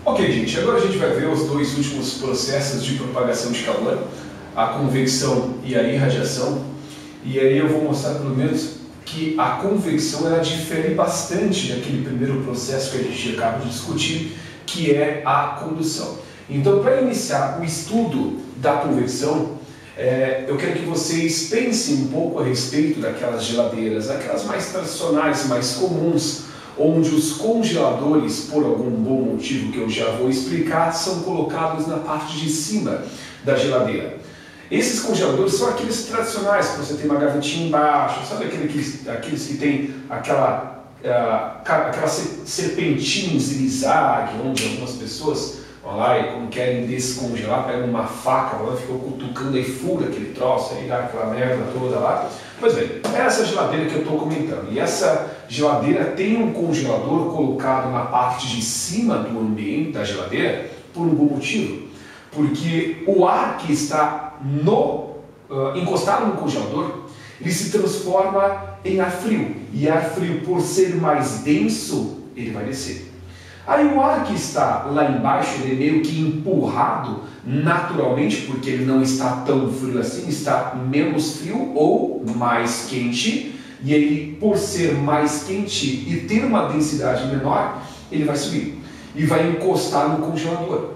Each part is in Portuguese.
Ok, gente, agora a gente vai ver os dois últimos processos de propagação de calor, a convecção e a irradiação. E aí eu vou mostrar pelo menos que a convecção ela difere bastante daquele primeiro processo que a gente acaba de discutir, que é a condução. Então, para iniciar o estudo da convecção, eu quero que vocês pensem um pouco a respeito daquelas geladeiras, aquelas mais tradicionais, mais comuns, onde os congeladores, por algum bom motivo que eu já vou explicar, são colocados na parte de cima da geladeira. Esses congeladores são aqueles tradicionais, que você tem uma gavetinha embaixo, sabe aqueles que tem aquela serpentina em zigue-zague, onde algumas pessoas vão lá e quando querem descongelar, pegam uma faca, vão lá, ficam cutucando e fura aquele troço, aí dá aquela merda toda lá. Pois bem, é essa geladeira que eu estou comentando. E essa geladeira tem um congelador colocado na parte de cima do ambiente da geladeira por um bom motivo. Porque o ar que está encostado no congelador, ele se transforma em ar frio. E ar frio, por ser mais denso, ele vai descer. Aí o ar que está lá embaixo, ele é meio que empurrado naturalmente, porque ele não está tão frio assim, está menos frio ou mais quente. E ele, por ser mais quente e ter uma densidade menor, ele vai subir e vai encostar no congelador.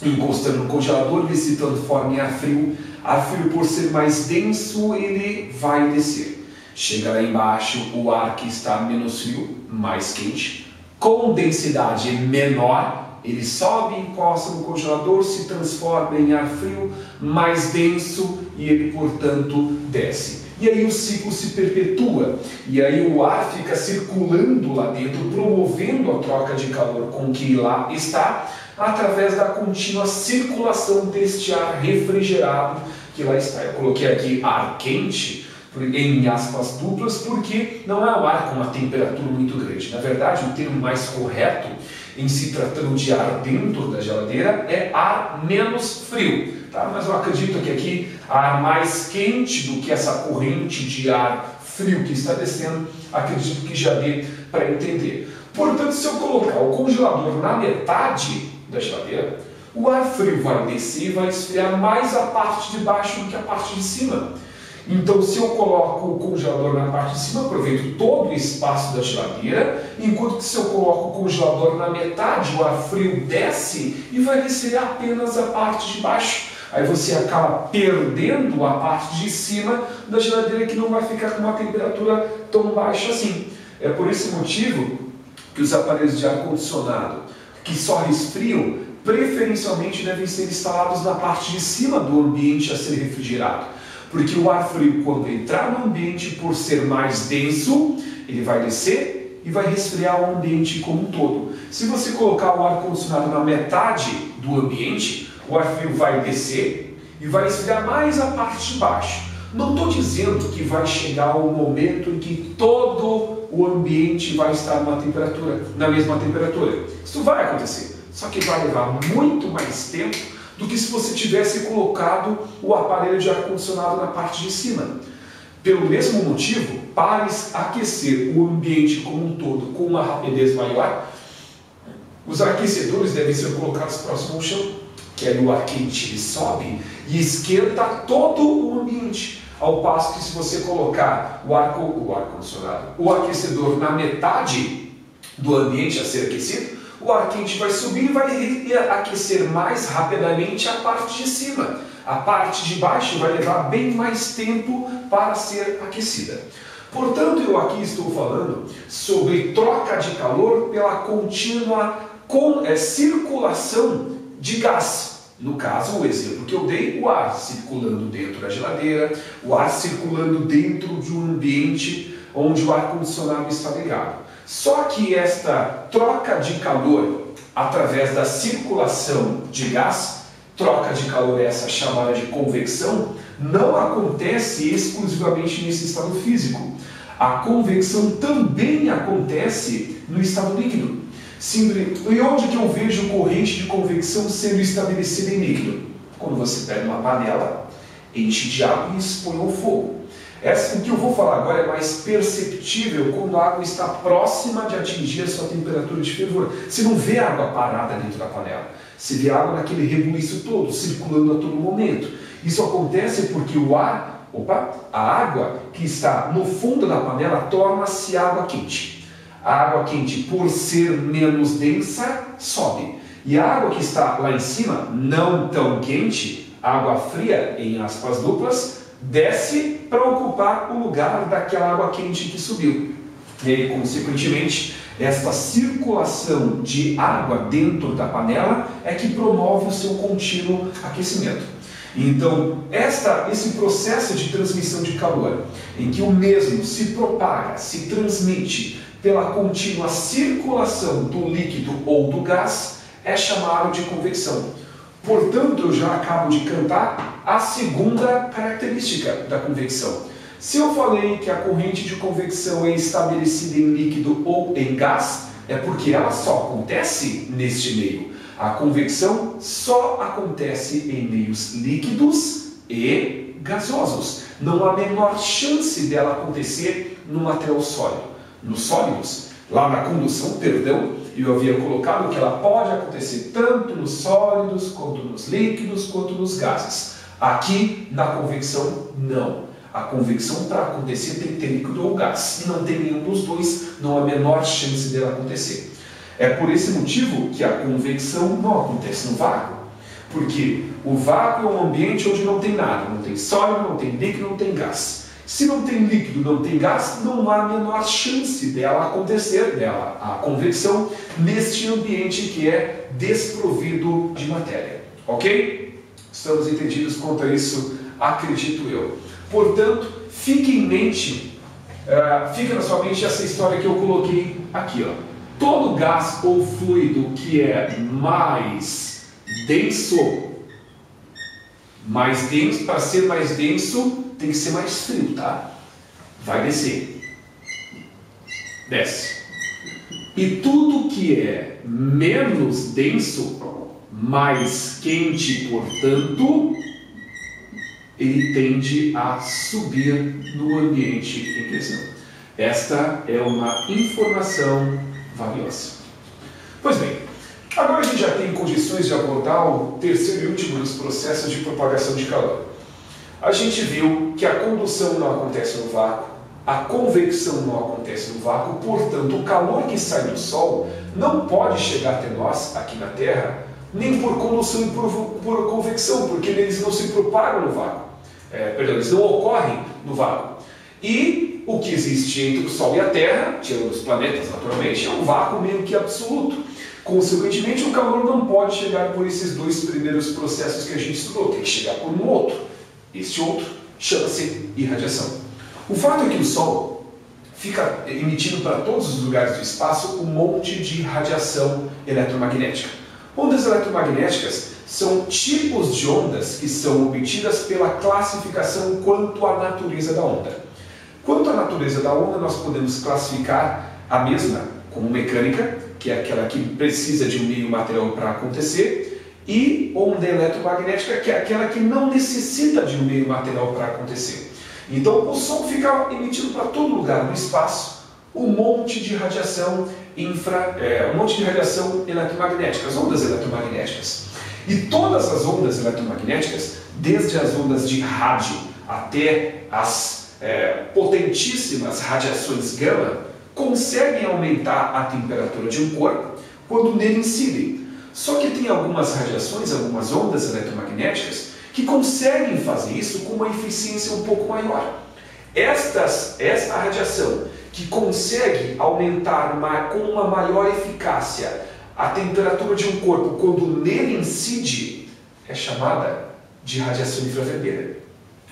Encostando no congelador, ele se transforma em ar frio. Ar frio, por ser mais denso, ele vai descer. Chega lá embaixo, o ar que está menos frio, mais quente, com densidade menor, ele sobe, encosta no congelador, se transforma em ar frio, mais denso, e ele, portanto, desce. E aí o ciclo se perpetua, e aí o ar fica circulando lá dentro, promovendo a troca de calor com que lá está, através da contínua circulação deste ar refrigerado que lá está. Eu coloquei aqui ar quente, em aspas duplas, porque não é um ar com uma temperatura muito grande. Na verdade, o termo mais correto, em se tratando de ar dentro da geladeira, é ar menos frio. Tá? Mas eu acredito que aqui, ar mais quente do que essa corrente de ar frio que está descendo, acredito que já dê para entender. Portanto, se eu colocar o congelador na metade da geladeira, o ar frio vai descer e vai esfriar mais a parte de baixo do que a parte de cima. Então, se eu coloco o congelador na parte de cima, aproveito todo o espaço da geladeira, enquanto que se eu coloco o congelador na metade, o ar frio desce e vai descer apenas a parte de baixo. Aí você acaba perdendo a parte de cima da geladeira, que não vai ficar com uma temperatura tão baixa assim. É por esse motivo que os aparelhos de ar-condicionado que só resfriam, preferencialmente devem ser instalados na parte de cima do ambiente a ser refrigerado. Porque o ar frio, quando entrar no ambiente, por ser mais denso, ele vai descer e vai resfriar o ambiente como um todo. Se você colocar o ar-condicionado na metade do ambiente, o ar frio vai descer e vai esfriar mais a parte de baixo. Não estou dizendo que vai chegar um momento em que todo o ambiente vai estar na mesma temperatura. Isso vai acontecer, só que vai levar muito mais tempo do que se você tivesse colocado o aparelho de ar-condicionado na parte de cima. Pelo mesmo motivo, para aquecer o ambiente como um todo com uma rapidez maior, os aquecedores devem ser colocados próximo ao chão, que aí o ar quente sobe e esquenta todo o ambiente. Ao passo que se você colocar o aquecedor na metade do ambiente a ser aquecido, o ar quente vai subir e vai aquecer mais rapidamente a parte de cima. A parte de baixo vai levar bem mais tempo para ser aquecida. Portanto, eu aqui estou falando sobre troca de calor pela contínua circulação de gás. No caso, o exemplo que eu dei, o ar circulando dentro da geladeira, o ar circulando dentro de um ambiente onde o ar-condicionado está ligado. Só que esta troca de calor através da circulação de gás, troca de calor essa chamada de convecção, não acontece exclusivamente nesse estado físico. A convecção também acontece no estado líquido. E onde que eu vejo corrente de convecção sendo estabelecida em líquido? Quando você pega uma panela, enche de água e expõe ao fogo. O que eu vou falar agora é mais perceptível quando a água está próxima de atingir a sua temperatura de fervor. Você não vê água parada dentro da panela. Você vê água naquele rebuliço todo, circulando a todo momento. Isso acontece porque a água que está no fundo da panela torna-se água quente. A água quente, por ser menos densa, sobe. E a água que está lá em cima, não tão quente, água fria, em aspas duplas, desce para ocupar o lugar daquela água quente que subiu. E aí, consequentemente, esta circulação de água dentro da panela é que promove o seu contínuo aquecimento. Então, esse processo de transmissão de calor, em que o mesmo se propaga, se transmite pela contínua circulação do líquido ou do gás, é chamado de convecção. Portanto, eu já acabo de cantar a segunda característica da convecção. Se eu falei que a corrente de convecção é estabelecida em líquido ou em gás, é porque ela só acontece neste meio. A convecção só acontece em meios líquidos e gasosos. Não há a menor chance dela acontecer no material sólido. Nos sólidos, lá na condução, eu havia colocado que ela pode acontecer tanto nos sólidos, quanto nos líquidos, quanto nos gases. Aqui, na convecção, não. A convecção, para acontecer, tem que ter líquido ou gás. E não tem nenhum dos dois, não há a menor chance dela acontecer. É por esse motivo que a convecção não acontece no vácuo. Porque o vácuo é um ambiente onde não tem nada. Não tem sólido, não tem líquido, não tem gás. Se não tem líquido, não tem gás, não há a menor chance dela acontecer, a convecção, neste ambiente que é desprovido de matéria. Ok? Estamos entendidos quanto a isso, acredito eu. Portanto, fique em mente, fica na sua mente essa história que eu coloquei aqui. Ó. Todo gás ou fluido que é mais denso, para ser mais denso, tem que ser mais frio, tá? Vai descer. Desce. E tudo que é menos denso, mais quente, portanto, ele tende a subir no ambiente em questão. Esta é uma informação valiosa. Pois bem, agora a gente já tem condições de abordar o terceiro e último dos processos de propagação de calor. A gente viu que a condução não acontece no vácuo, a convecção não acontece no vácuo, portanto, o calor que sai do Sol não pode chegar até nós, aqui na Terra, nem por condução e por convecção, porque eles não se propagam no vácuo. Eles não ocorrem no vácuo. E o que existe entre o Sol e a Terra, tirando os planetas naturalmente, é um vácuo meio que absoluto. Consequentemente, o calor não pode chegar por esses dois primeiros processos que a gente estudou, tem que chegar por um outro. Este outro chama-se irradiação. O fato é que o Sol fica emitindo para todos os lugares do espaço um monte de radiação eletromagnética. Ondas eletromagnéticas são tipos de ondas que são obtidas pela classificação quanto à natureza da onda. Quanto à natureza da onda, nós podemos classificar a mesma como mecânica, que é aquela que precisa de um meio material para acontecer, e onda eletromagnética, que é aquela que não necessita de um meio material para acontecer. Então, o Sol fica emitindo para todo lugar no espaço um monte de radiação eletromagnética, as ondas eletromagnéticas. E todas as ondas eletromagnéticas, desde as ondas de rádio até as potentíssimas radiações gama, conseguem aumentar a temperatura de um corpo quando nele incidem. Só que tem algumas radiações, algumas ondas eletromagnéticas, que conseguem fazer isso com uma eficiência um pouco maior. Esta radiação que consegue aumentar com uma maior eficácia a temperatura de um corpo quando nele incide, é chamada de radiação infravermelha.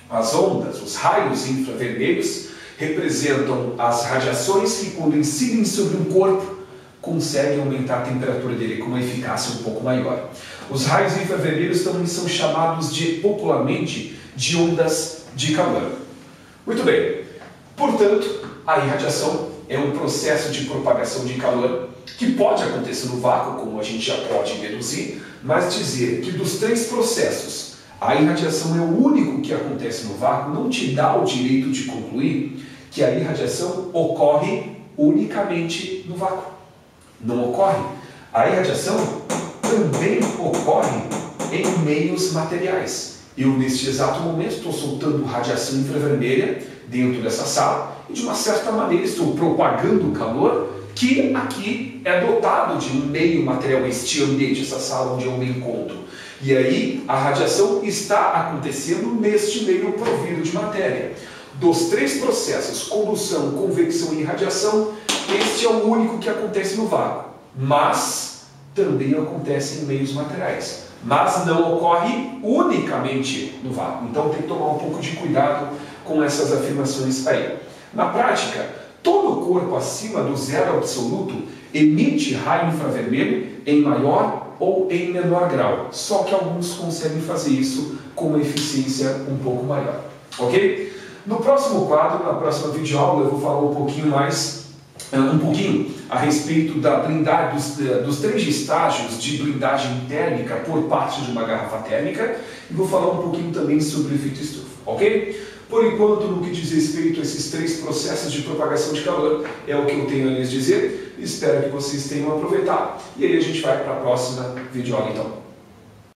As ondas, os raios infravermelhos, representam as radiações que, quando incidem sobre um corpo, conseguem aumentar a temperatura dele com uma eficácia um pouco maior. Os raios infravermelhos também são chamados popularmente de ondas de calor. Muito bem. Portanto, a irradiação é um processo de propagação de calor que pode acontecer no vácuo, como a gente já pode deduzir, mas dizer que dos três processos, A irradiação é o único que acontece no vácuo, não te dá o direito de concluir que a irradiação ocorre unicamente no vácuo. Não ocorre. A irradiação também ocorre em meios materiais. Eu, neste exato momento, estou soltando radiação infravermelha dentro dessa sala e, de uma certa maneira, estou propagando calor que aqui é dotado de um meio material, este ambiente, essa sala onde eu me encontro. E aí, a radiação está acontecendo neste meio provido de matéria. Dos três processos, condução, convecção e radiação, este é o único que acontece no vácuo. Mas também acontece em meios materiais. Mas não ocorre unicamente no vácuo. Então tem que tomar um pouco de cuidado com essas afirmações aí. Na prática, todo corpo acima do zero absoluto emite raio infravermelho em maior ou em menor grau. Só que alguns conseguem fazer isso com uma eficiência um pouco maior. Ok? No próximo quadro, na próxima videoaula, eu vou falar um pouquinho a respeito da blindagem, dos três estágios de blindagem térmica por parte de uma garrafa térmica e vou falar um pouquinho também sobre o efeito estufa, ok? Por enquanto, no que diz respeito a esses três processos de propagação de calor, é o que eu tenho a lhes dizer. Espero que vocês tenham aproveitado e aí a gente vai para a próxima videoaula então.